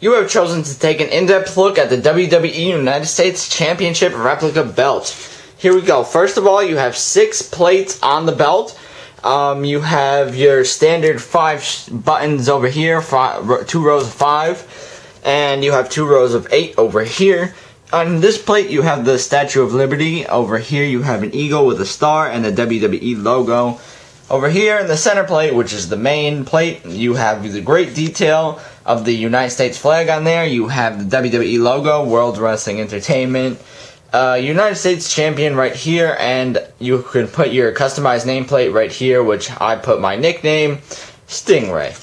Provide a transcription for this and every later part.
You have chosen to take an in-depth look at the WWE United States Championship Replica belt. Here we go. First of all, you have 6 plates on the belt. You have your standard 5 buttons over here, 2 rows of 5, and you have 2 rows of 8 over here. On this plate, you have the Statue of Liberty. Over here, you have an eagle with a star and the WWE logo. Over here in the center plate, which is the main plate, you have the great detail of the United States flag on there. You have the WWE logo, World Wrestling Entertainment, United States Champion right here, and you can put your customized nameplate right here, which I put my nickname, Stingray.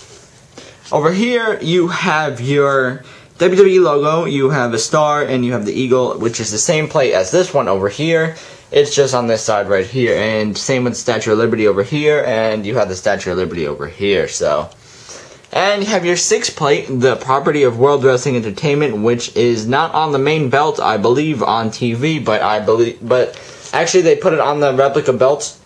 Over here, you have your WWE logo, you have a star, and you have the eagle, which is the same plate as this one over here. It's just on this side right here, and same with the Statue of Liberty over here, and you have the Statue of Liberty over here, so. And you have your 6th plate, the property of World Wrestling Entertainment, which is not on the main belt, I believe, on TV, but actually they put it on the replica belt,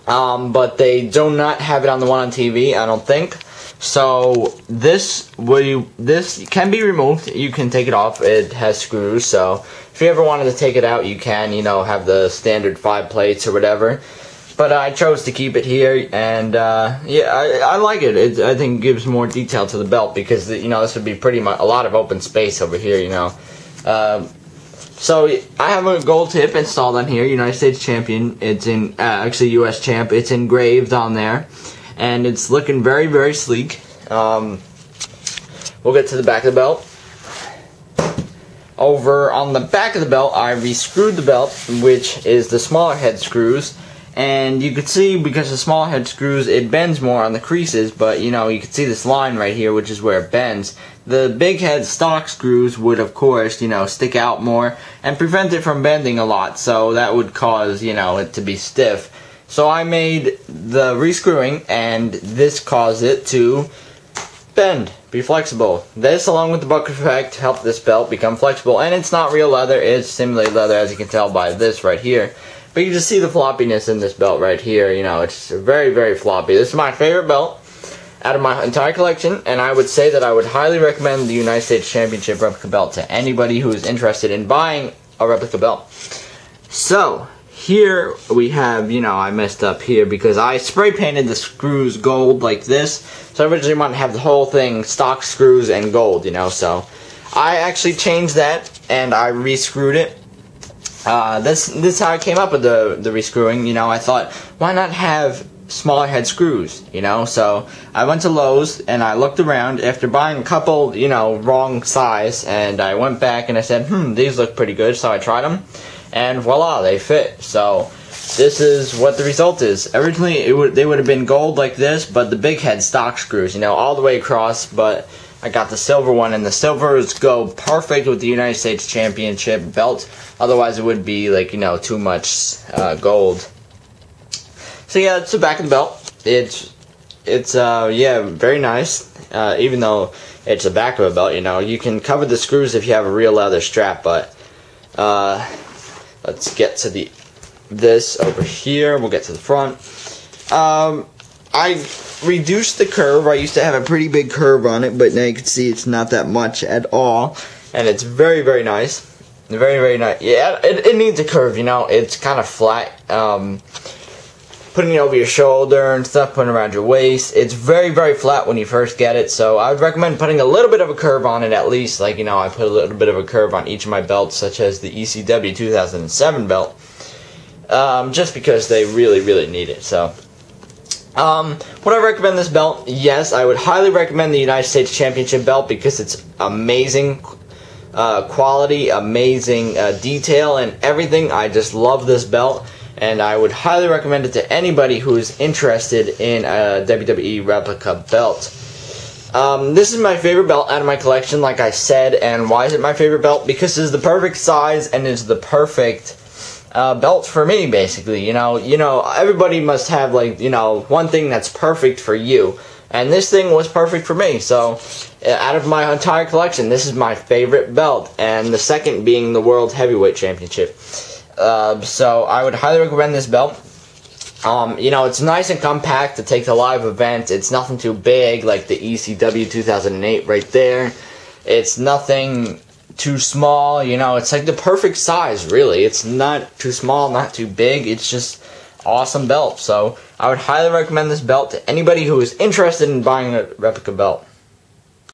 but they do not have it on the one on TV, I don't think. So this can be removed. You can take it off. It has screws, so if you ever wanted to take it out, you can, you know, have the standard 5 plates or whatever. But I chose to keep it here, and yeah, I like it. I think it gives more detail to the belt because, you know, this would be pretty much a lot of open space over here, you know. So I have a gold tip installed on here, United States Champion. It's in actually U.S. Champ. It's engraved on there. And it's looking very, very sleek. We'll get to the back of the belt. Over on the back of the belt, I re-screwed the belt, which is the smaller head screws. And you can see, because the smaller head screws, it bends more on the creases, but, you know, you can see this line right here, which is where it bends. The big head stock screws would, of course, you know, stick out more and prevent it from bending a lot. So that would cause, you know, it to be stiff. So I made the rescrewing, and this caused it to bend, be flexible. This, along with the bucket effect, helped this belt become flexible. And it's not real leather, it's simulated leather, as you can tell by this right here. But you just see the floppiness in this belt right here. You know, it's very, very floppy. This is my favorite belt out of my entire collection, and I would say that I would highly recommend the United States Championship replica belt to anybody who is interested in buying a replica belt. So here we have, you know, I messed up here because I spray painted the screws gold like this. So I originally wanted to have the whole thing stock screws and gold, you know. So I actually changed that and I re-screwed it. This is how I came up with the rescrewing. You know, I thought, why not have smaller head screws, you know? So I went to Lowe's and I looked around after buying a couple, you know, wrong size, and I went back and I said, these look pretty good. So I tried them, and voila, they fit. So this is what the result is. Originally, they would have been gold like this, but the big head stock screws, you know, all the way across, but I got the silver one, and the silvers go perfect with the United States Championship belt. Otherwise, it would be, like, you know, too much gold. So yeah, it's the back of the belt. It's yeah, very nice. Even though it's the back of a belt, you know, you can cover the screws if you have a real leather strap. But let's get to this over here. We'll get to the front. I reduced the curve. I used to have a pretty big curve on it, but now you can see it's not that much at all, and it's very, very nice. Very, very nice. Yeah, it needs a curve, you know. It's kind of flat. Putting it over your shoulder and stuff, putting it around your waist. It's very, very flat when you first get it, so I would recommend putting a little bit of a curve on it at least. Like, you know, I put a little bit of a curve on each of my belts, such as the ECW 2007 belt, just because they really, really need it, so. Would I recommend this belt? Yes, I would highly recommend the United States Championship belt because it's amazing quality, amazing detail, and everything. I just love this belt, and I would highly recommend it to anybody who is interested in a WWE replica belt. This is my favorite belt out of my collection, like I said, and why is it my favorite belt? Because it's the perfect size and it's the perfect belt for me, basically. You know, everybody must have, like, you know, one thing that's perfect for you, and this thing was perfect for me. So out of my entire collection, this is my favorite belt, and the second being the World Heavyweight Championship. So I would highly recommend this belt. You know, it's nice and compact to take to live events. It's nothing too big like the ECW 2008 right there. It's nothing too small, you know, it's like the perfect size, really. It's not too small, not too big. It's just awesome belt. So I would highly recommend this belt to anybody who is interested in buying a replica belt.